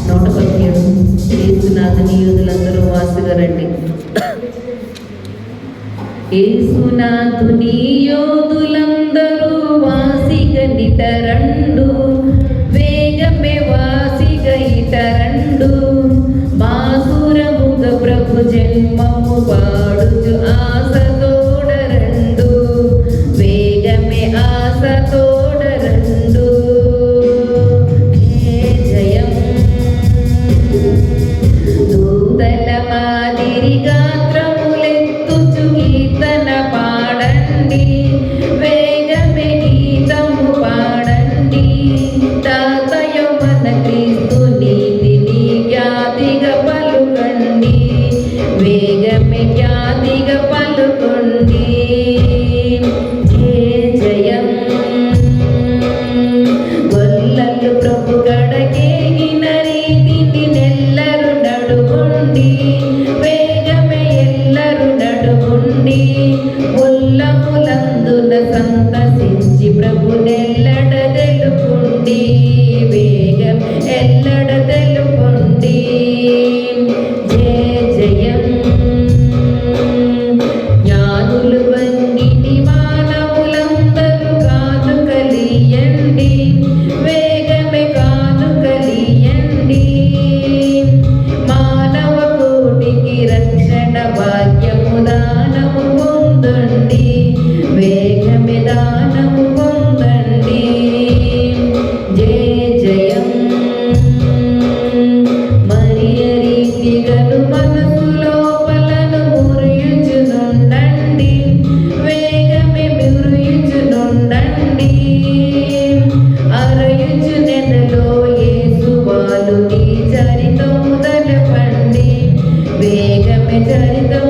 117 యేసునాథుని యోధులందరూ వాసుగా రండి. యేసునాథుని యోధులందరూ వాసిగా నిటరండు, వేగమే వాసిగా ఇటరండు, బాసురముగ ప్రభు జన్మము పాడుచు ఆశ తోడరండు, వేగమే ఆశ తోడరండు. జయం దూతల మాదిరి గాత్రములెత్తుచు కీర్తన పాడండి, వేగమే గీతము పాడండి, తాతయో మన క్రీస్తు నీతిని ఖ్యాతిగా పలుకండి, వేగమే ఖ్యాతిగా పలుకండి. జయం గొల్లలు ప్రభు గడకేగిన రీతిని నెల్లరు నడుగుండి, వేగమే ఎల్లరు నడుగుండి, ఉల్లములందున సంతసించి ప్రభు నెల్లడ తెలుపుండి, వేగం ఎల్లడ తెలుపుండి. జయం జ్ఞానులు వంగిటి మానవులందరూ కానుకలియండి, వేగమే కానుకలియండి, మానవ కోటికి రక్షణ భాగ్యము దానము పొందండి, వేగమే దానము పొందండి. జయం మరియ రీతిగను మనసు లోపలను మురియుచునుండండి, వేగమే మురియుచునుండండి, అరయుచు నెలలో యేసువాలు నీ చరితము తెలపండి, వేగమే చరితము